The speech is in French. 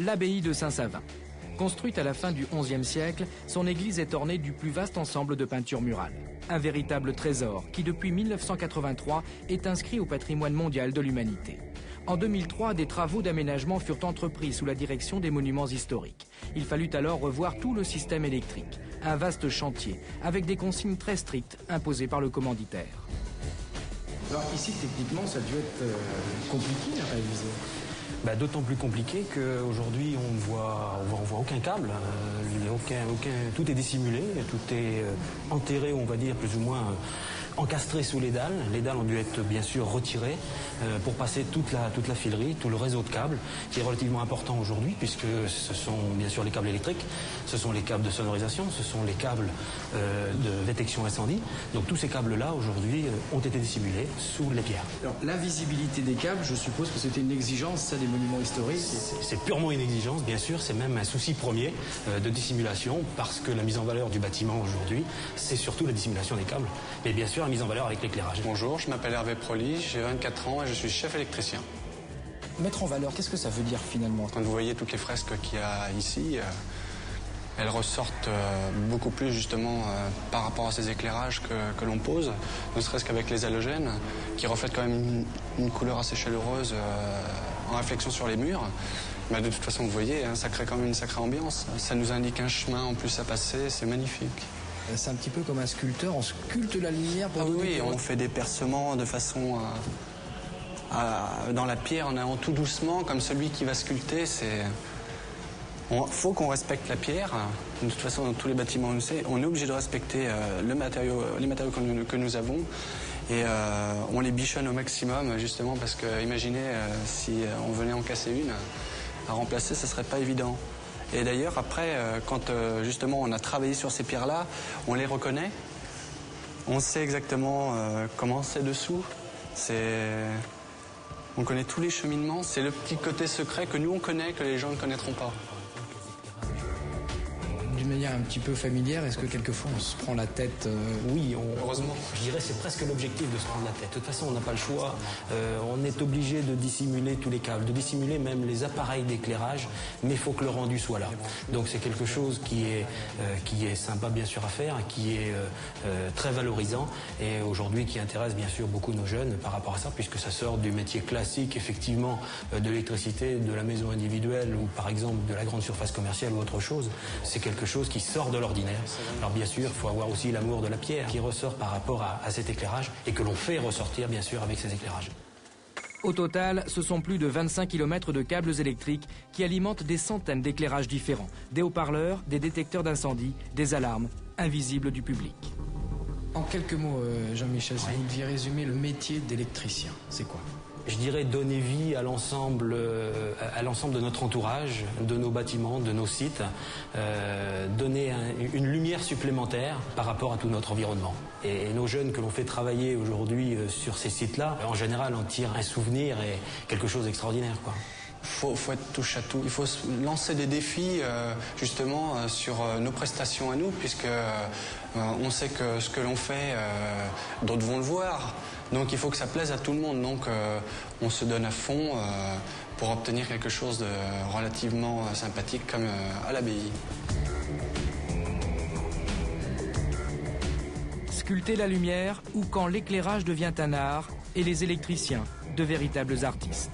l'abbaye de Saint-Savin. Construite à la fin du XIe siècle, son église est ornée du plus vaste ensemble de peintures murales. Un véritable trésor qui, depuis 1983, est inscrit au patrimoine mondial de l'humanité. En 2003, des travaux d'aménagement furent entrepris sous la direction des monuments historiques. Il fallut alors revoir tout le système électrique. Un vaste chantier, avec des consignes très strictes imposées par le commanditaire. Alors ici, techniquement, ça a dû être compliqué à réaliser. D'autant plus compliqué qu'aujourd'hui on ne voit aucun câble, tout est dissimulé, tout est enterré, on va dire, plus ou moins encastré sous les dalles. Les dalles ont dû être bien sûr retirées pour passer toute la filerie, tout le réseau de câbles, qui est relativement important aujourd'hui, puisque ce sont bien sûr les câbles électriques, ce sont les câbles de sonorisation, ce sont les câbles de détection incendie. Donc tous ces câbles-là aujourd'hui ont été dissimulés sous les pierres. Alors la visibilité des câbles, je suppose que c'était une exigence, ça, des monuments historiques. C'est purement une exigence, bien sûr, c'est même un souci premier de dissimulation, parce que la mise en valeur du bâtiment aujourd'hui, c'est surtout la dissimulation des câbles, mais bien sûr la mise en valeur avec l'éclairage. Bonjour, je m'appelle Hervé Proli, j'ai 24 ans et je suis chef électricien. Mettre en valeur, qu'est-ce que ça veut dire finalement? Quand vous voyez toutes les fresques qu'il y a ici, elles ressortent beaucoup plus justement par rapport à ces éclairages que l'on pose, ne serait-ce qu'avec les halogènes, qui reflètent quand même une couleur assez chaleureuse en réflexion sur les murs. De toute façon, vous voyez, ça crée quand même une sacrée ambiance. Ça nous indique un chemin en plus à passer, c'est magnifique. C'est un petit peu comme un sculpteur, on sculpte la lumière pour... Oui, on fait des percements de façon... dans la pierre, en allant tout doucement, comme celui qui va sculpter, il faut qu'on respecte la pierre. De toute façon, dans tous les bâtiments, on est obligé de respecter les matériaux que nous avons. Et on les bichonne au maximum, justement, parce que imaginez si on venait en casser une, à remplacer, ce ne serait pas évident. Et d'ailleurs, après, quand justement on a travaillé sur ces pierres-là, on les reconnaît. On sait exactement comment c'est dessous. On connaît tous les cheminements. C'est le petit côté secret que nous on connaît, que les gens ne connaîtront pas. D'une manière un petit peu familière, est-ce que quelquefois on se prend la tête Oui, heureusement. Je dirais c'est presque l'objectif de se prendre la tête. De toute façon, on n'a pas le choix. On est obligé de dissimuler tous les câbles, de dissimuler même les appareils d'éclairage, mais il faut que le rendu soit là. Donc c'est quelque chose qui est sympa bien sûr à faire, qui est très valorisant et aujourd'hui qui intéresse bien sûr beaucoup nos jeunes par rapport à ça, puisque ça sort du métier classique effectivement de l'électricité, de la maison individuelle ou par exemple de la grande surface commerciale ou autre chose. C'est quelque chose qui sort de l'ordinaire. Alors bien sûr, il faut avoir aussi l'amour de la pierre qui ressort par rapport à cet éclairage et que l'on fait ressortir bien sûr avec ces éclairages. Au total, ce sont plus de 25 km de câbles électriques qui alimentent des centaines d'éclairages différents. Des haut-parleurs, des détecteurs d'incendie, des alarmes, invisibles du public. En quelques mots, Jean-Michel, si vous deviez résumer le métier d'électricien, c'est quoi? Je dirais donner vie à l'ensemble de notre entourage, de nos bâtiments, de nos sites, donner une lumière supplémentaire par rapport à tout notre environnement. Et nos jeunes que l'on fait travailler aujourd'hui sur ces sites-là, en général, en tirent un souvenir et quelque chose d'extraordinaire, quoi. Faut être touche à tout. Il faut lancer des défis justement sur nos prestations à nous, puisque on sait que ce que l'on fait, d'autres vont le voir. Donc il faut que ça plaise à tout le monde. Donc on se donne à fond pour obtenir quelque chose de relativement sympathique comme à l'abbaye. Sculpter la lumière ou quand l'éclairage devient un art et les électriciens de véritables artistes.